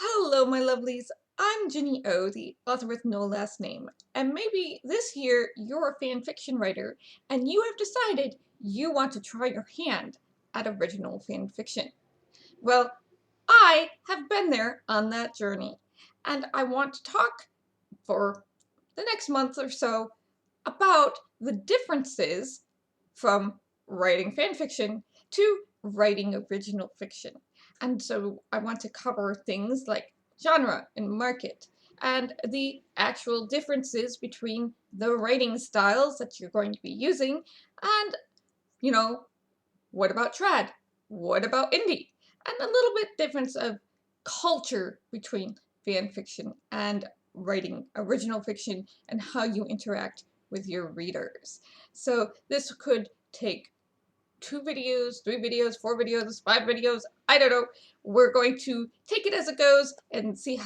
Hello, my lovelies. I'm Ginny O, the author with no last name, and maybe this year you're a fan fiction writer and you have decided you want to try your hand at original fan fiction. Well, I have been there on that journey, and I want to talk for the next month or so about the differences from writing fan fiction to writing original fiction. And so I want to cover things like genre and market and the actual differences between the writing styles that you're going to be using and, you know, what about trad? What about indie? And a little bit difference of culture between fan fiction and writing original fiction and how you interact with your readers. So this could take 2 videos, 3 videos, 4 videos, 5 videos. I don't know. We're going to take it as it goes and see,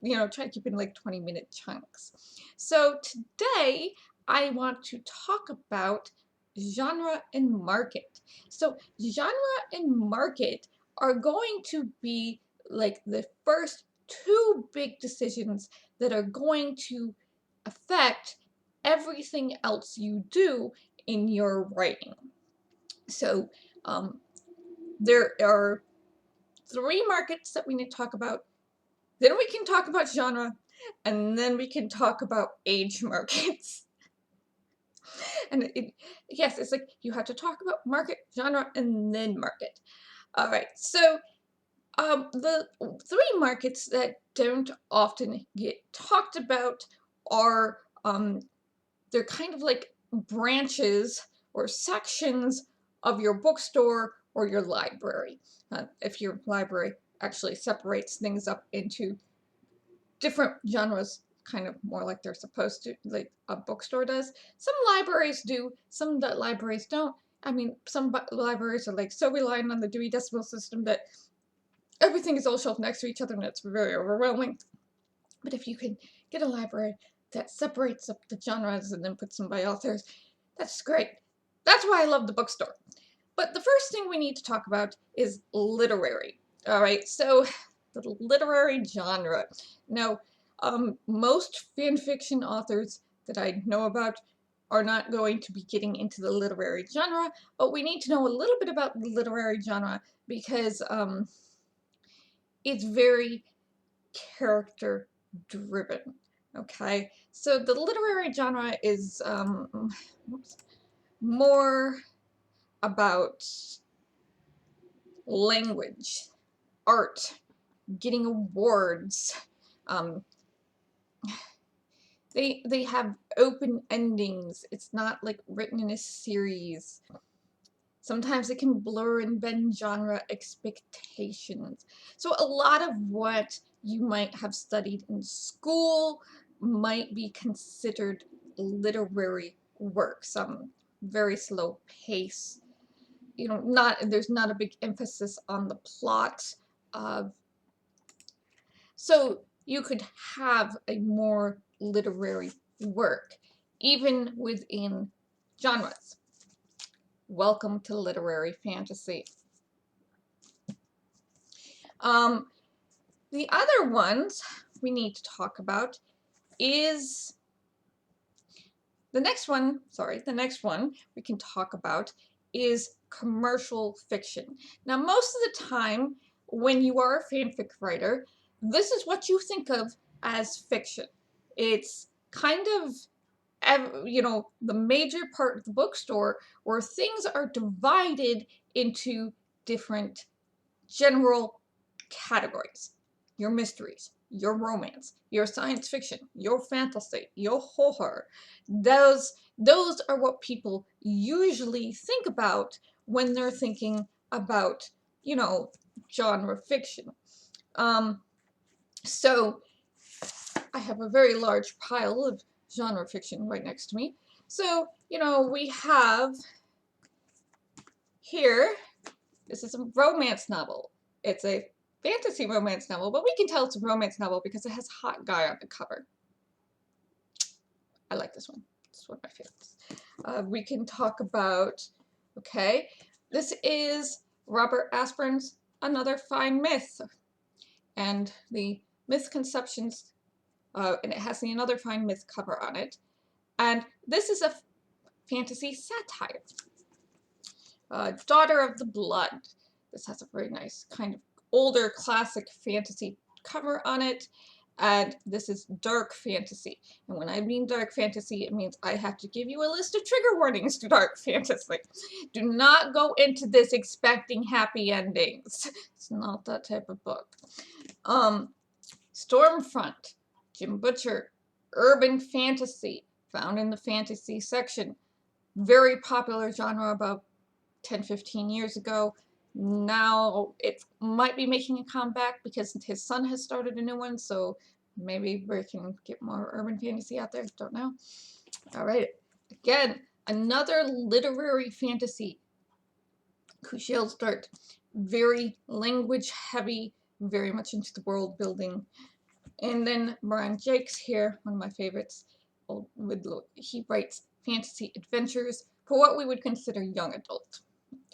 try to keep it in like 20-minute chunks. So today I want to talk about genre and market. So genre and market are going to be like the first two big decisions that are going to affect everything else you do in your writing. So there are 3 markets that we need to talk about. Then we can talk about genre, and then we can talk about age markets. And yes, it's like you have to talk about market, genre, and then market. All right, so the 3 markets that don't often get talked about are they're kind of like branches or sections of your bookstore or your library. If your library actually separates things up into different genres, kind of more like they're supposed to, like a bookstore does. Some libraries do, some libraries don't. I mean, some libraries are like so reliant on the Dewey Decimal System that everything is all shelved next to each other and it's very overwhelming. But if you can get a library that separates up the genres and then puts them by authors, that's great. That's why I love the bookstore. But the first thing we need to talk about is literary. All right, so the literary genre. Now, most fan fiction authors that I know about are not going to be getting into the literary genre, but we need to know a little bit about the literary genre because it's very character driven. Okay, so the literary genre is more about language, art, getting awards. Um, they have open endings. It's not like written in a series. Sometimes it can blur and bend genre expectations. So a lot of what you might have studied in school might be considered literary work. Some very slow pace. There's not a big emphasis on the plot. So you could have a more literary work, even within genres. Welcome to literary fantasy. The other ones we need to talk about is the next one we can talk about is commercial fiction. Now, most of the time when you are a fanfic writer, this is what you think of as fiction. It's kind of the major part of the bookstore where things are divided into different general categories. Your mysteries, your romance, your science fiction, your fantasy, your horror. Those are what people usually think about when they're thinking about, genre fiction. So I have a very large pile of genre fiction right next to me. So, we have here, this is a romance novel. It's a fantasy romance novel, but we can tell it's a romance novel because it has a hot guy on the cover. I like this one. It's one of my favorites. We can talk about, okay, this is Robert Asprin's Another Fine Myth. and the misconceptions, and it has the Another Fine Myth cover on it. And this is a fantasy satire. Daughter of the Blood. This has a very nice kind of older classic fantasy cover on it. And this is dark fantasy. And when I mean dark fantasy, it means I have to give you a list of trigger warnings to dark fantasy. Do not go into this expecting happy endings. It's not that type of book. Stormfront, Jim Butcher, urban fantasy, found in the fantasy section. Very popular genre about 10-15 years ago. Now it might be making a comeback because his son has started a new one, so maybe we can get more urban fantasy out there. Don't know. All right. Again, another literary fantasy. Kushiel's Dirt. Very language heavy, very much into the world building. And then Brian Jakes here, one of my favorites. He writes fantasy adventures for what we would consider young adult.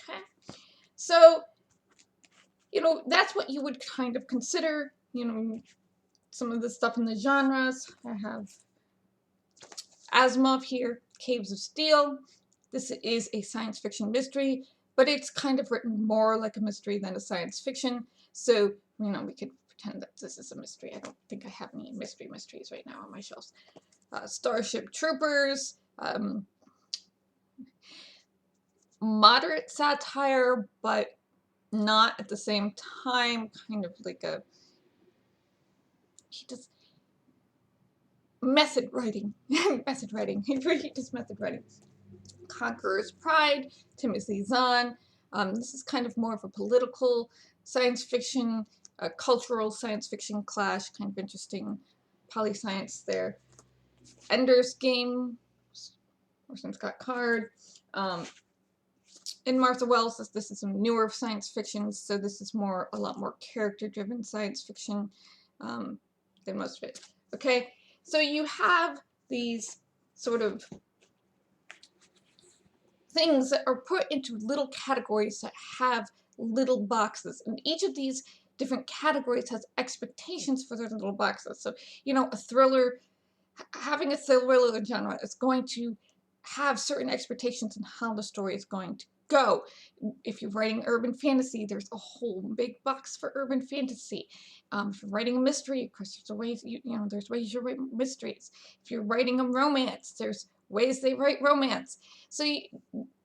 Okay. So, that's what you would kind of consider, some of the stuff in the genres. I have Asimov here, Caves of Steel. This is a science fiction mystery, but it's kind of written more like a mystery than a science fiction. So, we could pretend that this is a mystery. I don't think I have any mysteries right now on my shelves. Starship Troopers, moderate satire, but not at the same time, kind of like he does method writing. Method writing. He really does method writing. Conqueror's Pride, Timothy Zahn. This is kind of more of a political science fiction, a cultural science fiction clash, kind of interesting poli-science there. Ender's Game, Orson Scott Card. And Martha Wells says this is some newer science fiction, so this is a lot more character-driven science fiction than most of it. Okay, so you have these sort of things that are put into little categories that have little boxes, and each of these different categories has expectations for their little boxes. So, a thriller, having a thriller genre is going to have certain expectations on how the story is going to go. If you're writing urban fantasy, there's a whole big box for urban fantasy. If you're writing a mystery, of course, there's ways there's ways you write mysteries. If you're writing a romance, there's ways they write romance. So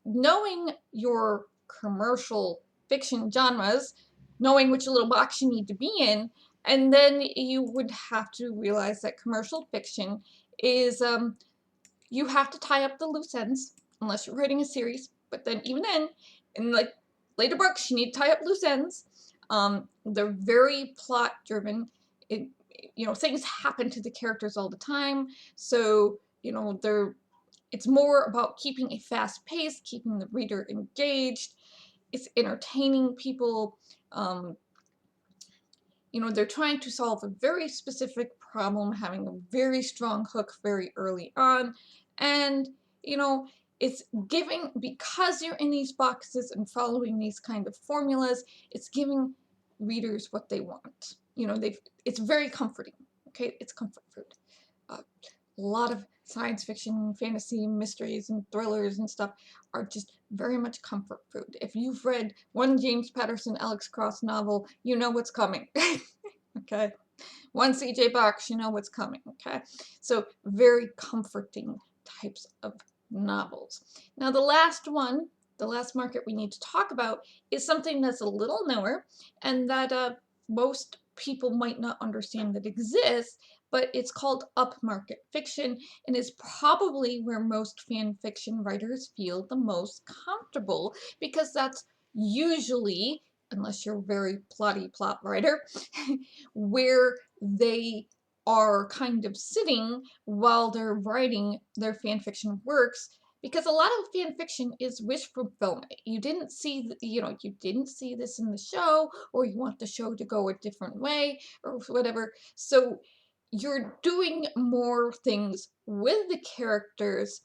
knowing your commercial fiction genres, knowing which little box you need to be in, and then you would have to realize that commercial fiction is you have to tie up the loose ends unless you're writing a series. But then even then, in like later books, you need to tie up loose ends. They're very plot driven. Things happen to the characters all the time. So, it's more about keeping a fast pace, keeping the reader engaged. It's entertaining people. They're trying to solve a very specific problem, having a very strong hook very early on. And, it's giving, because you're in these boxes and following these kind of formulas, it's giving readers what they want. It's very comforting. Okay, it's comfort food. A lot of science fiction, fantasy, mysteries, and thrillers and stuff are just very much comfort food. If you've read one James Patterson, Alex Cross novel, you know what's coming. Okay? One C.J. Box, you know what's coming. Okay? So very comforting types of novels. Now the last market we need to talk about is something that's a little newer and that most people might not understand that exists, but it's called upmarket fiction and is probably where most fan fiction writers feel the most comfortable, because that's usually, unless you're a very plotty plot writer, where they are kind of sitting while they're writing their fan fiction works, because a lot of fan fiction is wish fulfillment. You didn't see, you didn't see this in the show, or you want the show to go a different way, or whatever. So you're doing more things with the characters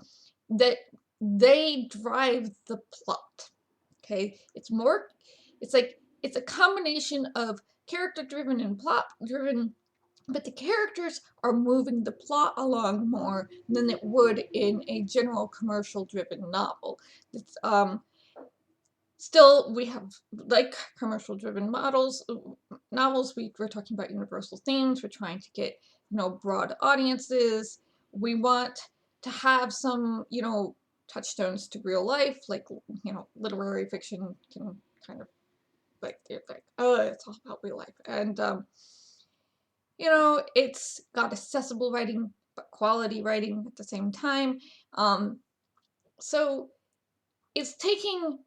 that they drive the plot. Okay, it's a combination of character-driven and plot-driven, but the characters are moving the plot along more than it would in a general commercial-driven novel. It's, still, we have, like commercial-driven novels, we're talking about universal themes. We're trying to get, broad audiences. We want to have some, touchstones to real life, like, literary fiction can kind of, like, oh, it's all about real life. And, it's got accessible writing, but quality writing at the same time. So it's taking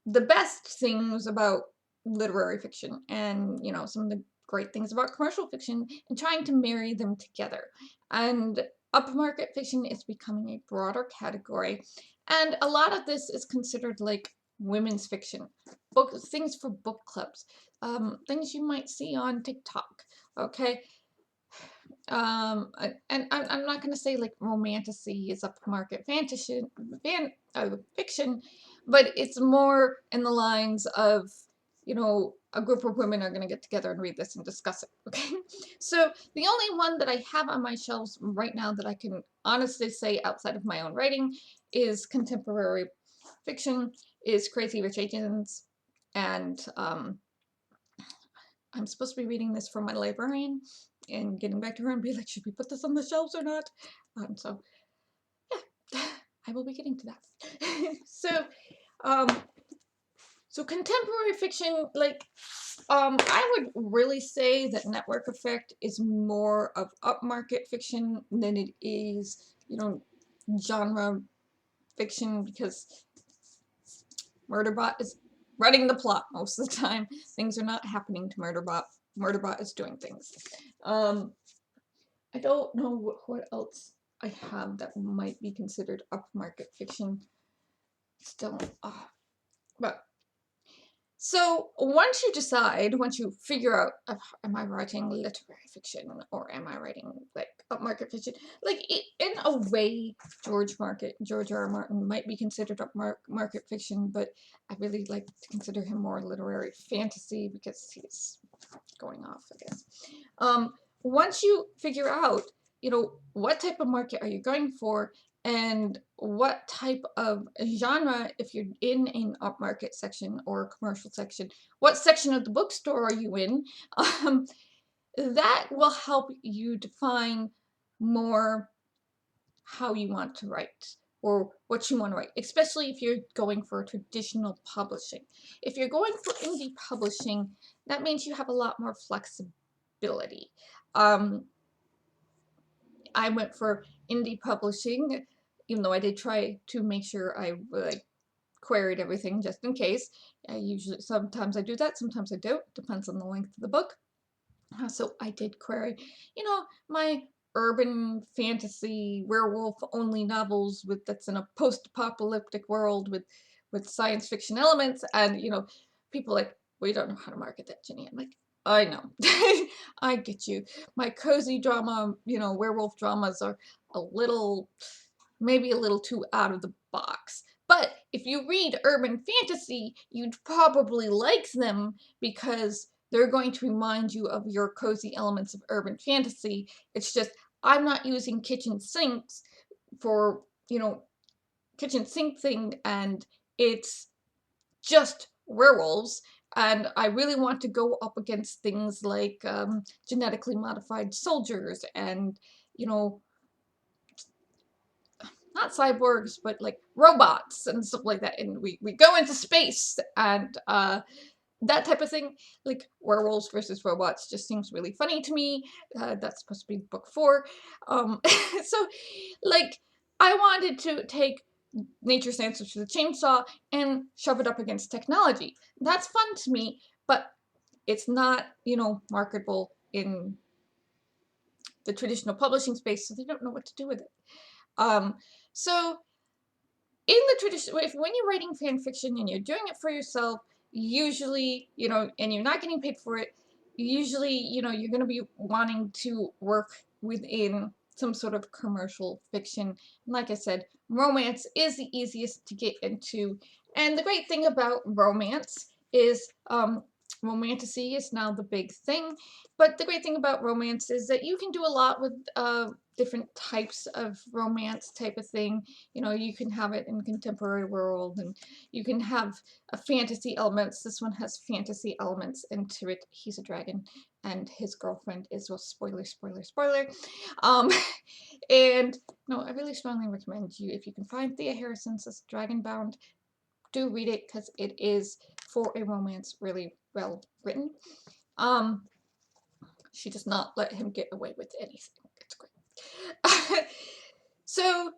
the best things about literary fiction and, some of the great things about commercial fiction and trying to marry them together. And upmarket fiction is becoming a broader category. And a lot of this is considered like women's fiction, things for book clubs, things you might see on TikTok. Okay. And I'm not going to say like romantasy is upmarket fiction, but it's more in the lines of, a group of women are going to get together and read this and discuss it. Okay. So the only one that I have on my shelves right now that I can honestly say outside of my own writing is contemporary fiction, is Crazy Rich Asians. And I'm supposed to be reading this for my librarian and getting back to her and be like, should we put this on the shelves or not? So yeah, I will be getting to that. So contemporary fiction, like, I would really say that Network Effect is more of upmarket fiction than it is, genre fiction, because Murderbot is running the plot most of the time. Things are not happening to Murderbot. Murderbot is doing things. I don't know what else I have that might be considered upmarket fiction. Still, but so once you figure out, am I writing literary fiction or am I writing like upmarket fiction? Like in a way, George R.R. Martin might be considered upmarket fiction, but I really like to consider him more literary fantasy because he's going off, I guess. Once you figure out, what type of market are you going for and what type of genre, if you're in an upmarket section or a commercial section, what section of the bookstore are you in, that will help you define more how you want to write or what you want to write, especially if you're going for traditional publishing. If you're going for indie publishing, that means you have a lot more flexibility. I went for indie publishing, even though I did try to make sure I queried everything just in case. Sometimes I do that, sometimes I don't, depends on the length of the book. So I did query, my urban fantasy werewolf only novels that's in a post-apocalyptic world with science fiction elements, and people like, we don't know how to market that, Ginny. I'm like, I know. I get you. My cozy drama, werewolf dramas are maybe a little too out of the box. But if you read urban fantasy, you'd probably like them because they're going to remind you of your cozy elements of urban fantasy. It's just, I'm not using kitchen sinks for, kitchen sink thing, and it's just werewolves. And I really want to go up against things like genetically modified soldiers and, not cyborgs, but like robots and stuff like that. And we go into space and that type of thing, like werewolves versus robots, just seems really funny to me. That's supposed to be book 4. So, like, I wanted to take nature's answer to the chainsaw and shove it up against technology. That's fun to me, but it's not, marketable in the traditional publishing space, so they don't know what to do with it. So in the tradition, when you're writing fan fiction and you're doing it for yourself, usually, and you're not getting paid for it, usually, you're going to be wanting to work within some sort of commercial fiction. And like I said, romance is the easiest to get into. And the great thing about romance is romantasy is now the big thing. But the great thing about romance is that you can do a lot with different types of romance type of thing. You know, you can have it in contemporary world, and you can have a fantasy elements. This one has fantasy elements into it. He's a dragon, and his girlfriend is, well, spoiler, spoiler, spoiler. Um, and no, I really strongly recommend you, if you can find Thea Harrison's Dragonbound, do read it, because it is, for a romance, really well written. She does not let him get away with anything. It's great. So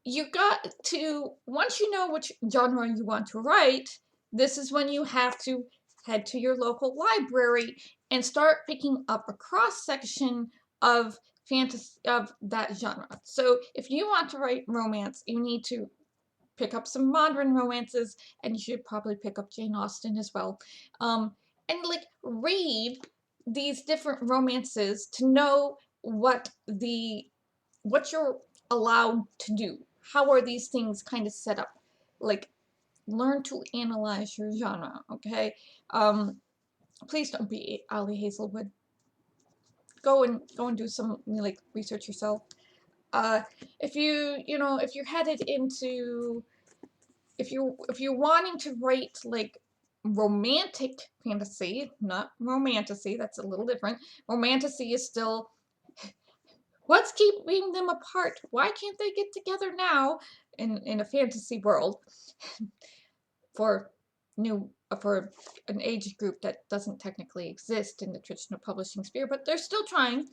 you got to, once you know which genre you want to write, this is when you have to head to your local library and start picking up a cross section of fantasy, of that genre. So if you want to write romance, you need to pick up some modern romances, and you should probably pick up Jane Austen as well. And like read these different romances to know what you're allowed to do. How are these things kind of set up? Like, learn to analyze your genre, okay? Please don't be Ali Hazelwood. Go and do some like research yourself. If you're headed into, if you're wanting to write like romantic fantasy, not romantasy, that's a little different. Romantasy is still, what's keeping them apart? Why can't they get together now in a fantasy world for for an age group that doesn't technically exist in the traditional publishing sphere, but they're still trying.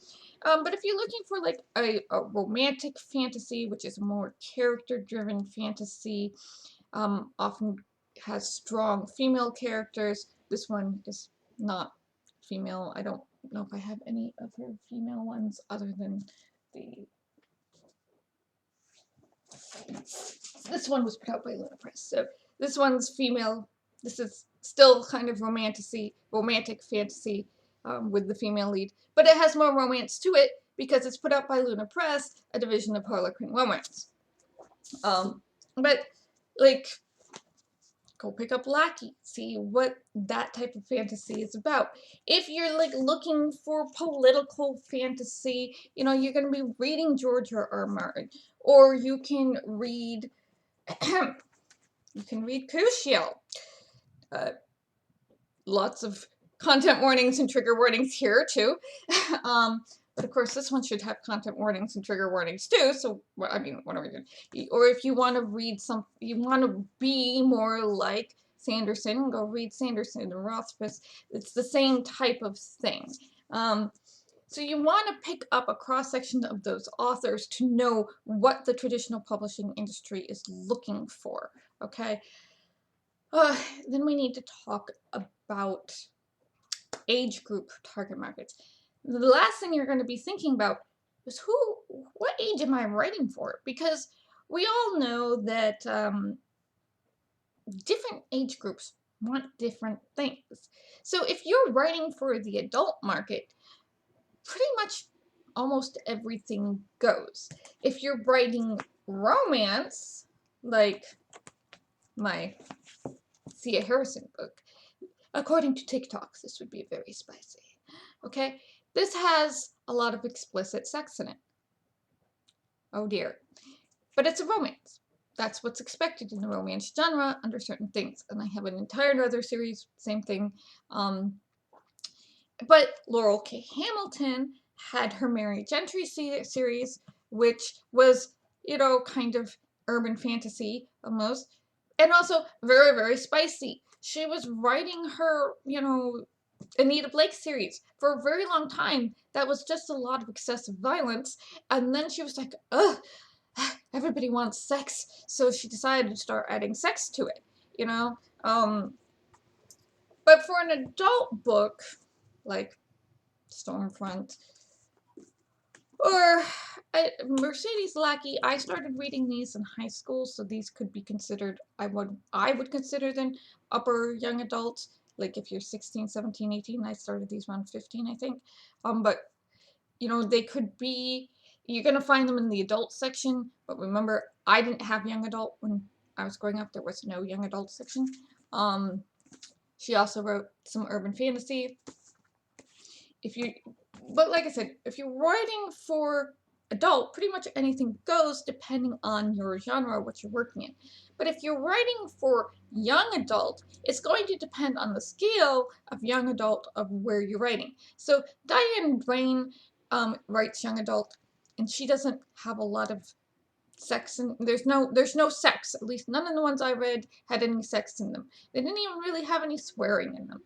But if you're looking for like a romantic fantasy, which is a more character-driven fantasy, often has strong female characters. This one is not female. I don't know if I have any other female ones other than the... This one was put out by Luna Press, so this one's female. This is still kind of romantic fantasy with the female lead, but it has more romance to it because it's put out by Luna Press, a division of Harlequin Romance. But like, go pick up Lackey, see what that type of fantasy is about. If you're like looking for political fantasy, you know, you're going to be reading George R.R. Martin, or you can read Crucial. Lots of content warnings and trigger warnings here too. But of course, this one should have content warnings and trigger warnings too. So, I mean, what are we doing? Or if you want to read you want to be more like Sanderson, go read Sanderson and Rothfuss. It's the same type of thing. So you want to pick up a cross-section of those authors to know what the traditional publishing industry is looking for, okay? Then we need to talk about age group target markets. The last thing you're going to be thinking about is what age am I writing for? Because we all know that different age groups want different things. So if you're writing for the adult market, pretty much almost everything goes. If you're writing romance, like my Thea Harrison book, according to TikTok, this would be very spicy. Okay? This has a lot of explicit sex in it. Oh dear. But it's a romance. That's what's expected in the romance genre under certain things. And I have an entire other series, same thing. But Laurel K. Hamilton had her Mary Gentry series, which was, you know, kind of urban fantasy almost. And also very, very spicy. She was writing her, you know, Anita Blake series for a very long time. That was just a lot of excessive violence. And then she was like, ugh, everybody wants sex. So she decided to start adding sex to it, you know? But for an adult book, like Stormfront, or Mercedes Lackey, I started reading these in high school, so these could be considered, I would consider them upper young adults. Like if you're 16, 17, 18, I started these around 15, I think. But, you know, they could be, you're going to find them in the adult section, but remember, I didn't have young adult when I was growing up. There was no young adult section. She also wrote some urban fantasy. But like I said, if you're writing for adult, pretty much anything goes depending on your genre, what you're working in. But if you're writing for young adult, it's going to depend on the scale of young adult of where you're writing. So Diane Brain writes young adult, and she doesn't have a lot of sex, and there's no sex. At least none of the ones I read had any sex in them. They didn't even really have any swearing in them.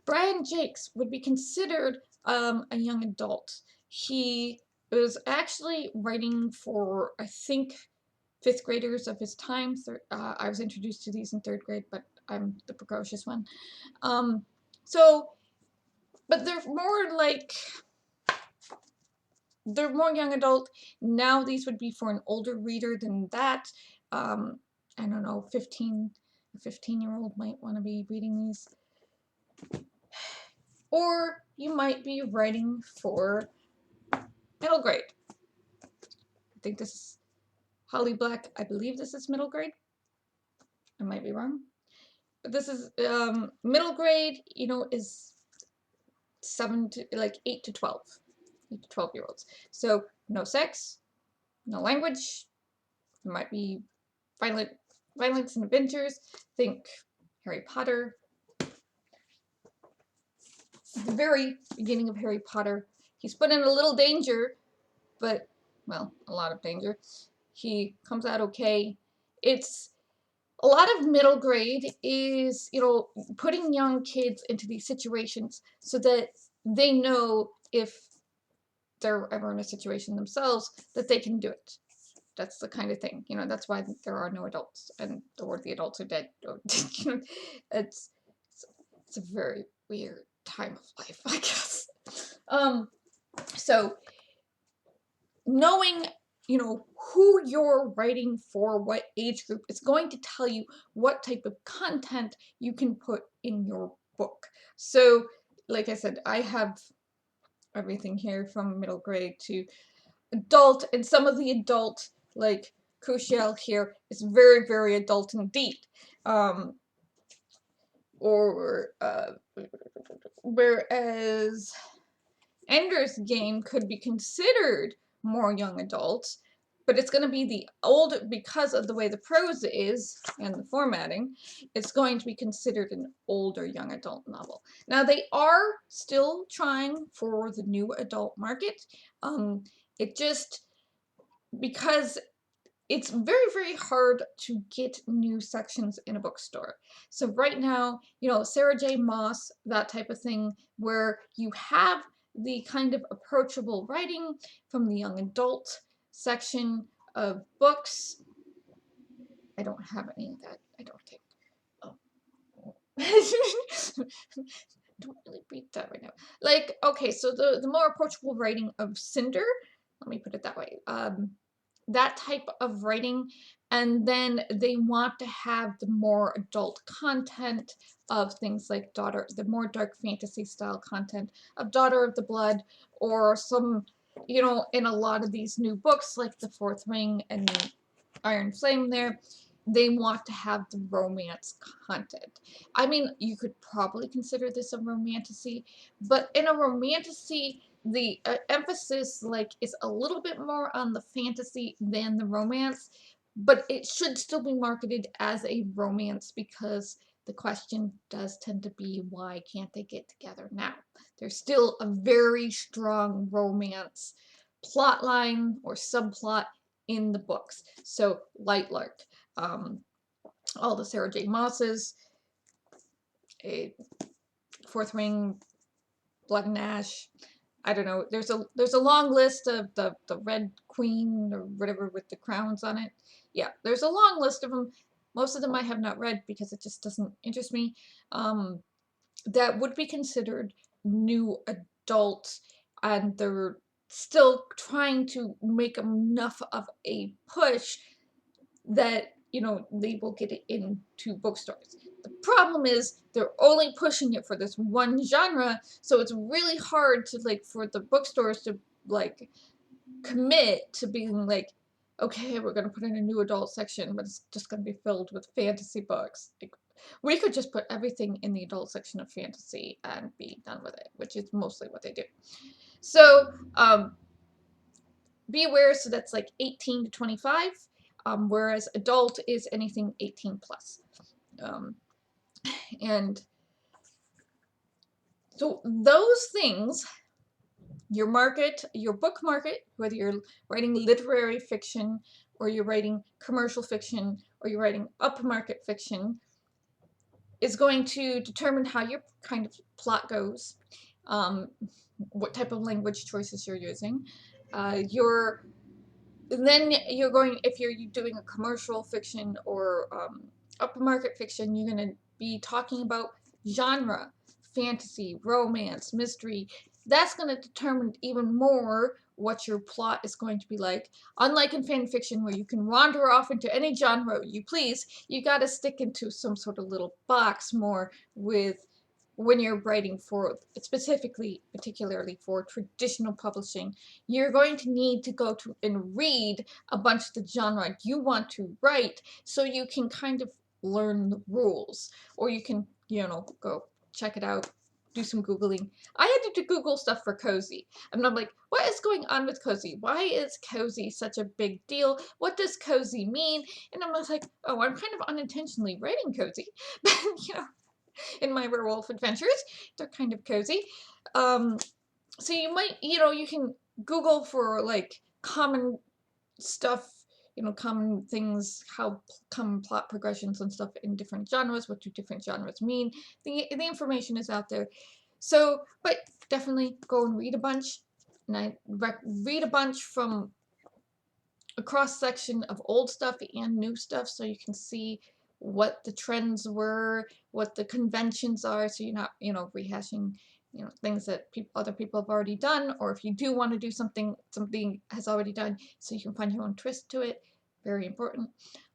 Brian Jakes would be considered a young adult. He was actually writing for, I think, fifth graders of his time. I was introduced to these in third grade, but I'm the precocious one. But they're more young adult. Now these would be for an older reader than that. I don't know, a 15-year-old might want to be reading these. Or you might be writing for middle grade. I think this is Holly Black. I believe this is middle grade. I might be wrong. But this is middle grade, is 8 to 12. 8 to 12-year-olds. So no sex, no language. There might be violence and adventures. Think Harry Potter. At the very beginning of Harry Potter, he's put in a little danger, but, well, a lot of danger. He comes out okay. It's a lot of middle grade is, putting young kids into these situations so that they know if they're ever in a situation themselves that they can do it. That's the kind of thing, that's why there are no adults, or the adults are dead. It's a very weird time of life, I guess. So knowing, who you're writing for, what age group, is going to tell you what type of content you can put in your book. So, like I said, I have everything here from middle grade to adult, and some of the adult, like Crucial here, is very, very adult indeed. Whereas Ender's Game could be considered more young adult, but it's going to be the older, because of the way the prose is and the formatting, it's going to be considered an older young adult novel. Now, they are still trying for the new adult market. Because it's very, very hard to get new sections in a bookstore. So right now, Sarah J. Maas, that type of thing, where you have the kind of approachable writing from the young adult section of books. I don't have any of that, I don't think. Oh. Don't really read that right now. Okay, so the more approachable writing of Cinder, let me put it that way. That type of writing, and then they want to have the more adult content of things like the more dark fantasy style content of Daughter of the Blood, or some, in a lot of these new books like The Fourth Ring and Iron Flame they want to have the romance content. I mean, you could probably consider this a romantasy, but in a romantasy, the emphasis is a little bit more on the fantasy than the romance, but it should still be marketed as a romance because the question does tend to be, why can't they get together now? There's still a very strong romance plot line or subplot in the books. So Light Lark, all the Sarah J. Maas's, Fourth Ring, Blood and Ash. I don't know. There's a long list of the Red Queen or whatever with the crowns on it. Yeah, there's a long list of them. Most of them I have not read because it just doesn't interest me. That would be considered new adult, and they're still trying to make enough of a push that they will get it into bookstores. The problem is they're only pushing it for this one genre, so it's really hard to for the bookstores to commit to being okay, we're gonna put in a new adult section, but it's just gonna be filled with fantasy books. We could just put everything in the adult section of fantasy and be done with it, which is mostly what they do. So be aware, so that's like 18 to 25, whereas adult is anything 18 plus. And so those things, your market, your book market, whether you're writing literary fiction or you're writing commercial fiction or you're writing upmarket fiction, is going to determine how your kind of plot goes, what type of language choices you're using. Then you're going, if you're doing a commercial fiction or upmarket fiction, you're going to be talking about genre, fantasy, romance, mystery. That's going to determine even more what your plot is going to be like. Unlike in fan fiction where you can wander off into any genre you please, you got to stick into some sort of little box more with when you're writing for, specifically, particularly for traditional publishing. You're going to need to go to and read a bunch of the genre you want to write so you can kind of learn the rules, or you can, go check it out, do some Googling. I had to Google stuff for cozy. And I'm like, what is going on with cozy? Why is cozy such a big deal? What does cozy mean? And I was like, oh, I'm kind of unintentionally writing cozy. But, in my werewolf adventures, they're kind of cozy. So you might, you can Google for like common stuff, common things, how common plot progressions and stuff in different genres. What do different genres mean? The information is out there. So, but definitely go and read a bunch. And I read a bunch from a cross section of old stuff and new stuff, so you can see what the trends were, what the conventions are, so you're not, rehashing, things that other people have already done, or if you do want to do something has already done, so you can find your own twist to it. Very important.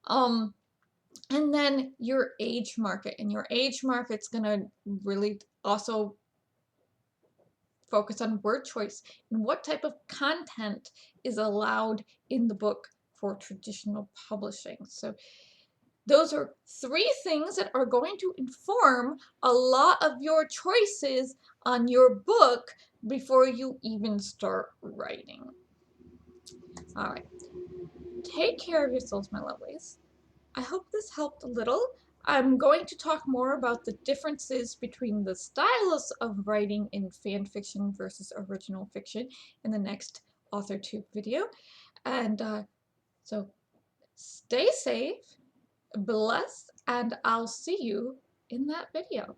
And then your age market, and your age market's gonna really also focus on word choice and what type of content is allowed in the book for traditional publishing. So those are 3 things that are going to inform a lot of your choices on your book before you even start writing. All right. Take care of yourselves, my lovelies. I hope this helped a little. I'm going to talk more about the differences between the styles of writing in fan fiction versus original fiction in the next Authortube video. And so stay safe, blessed, and I'll see you in that video.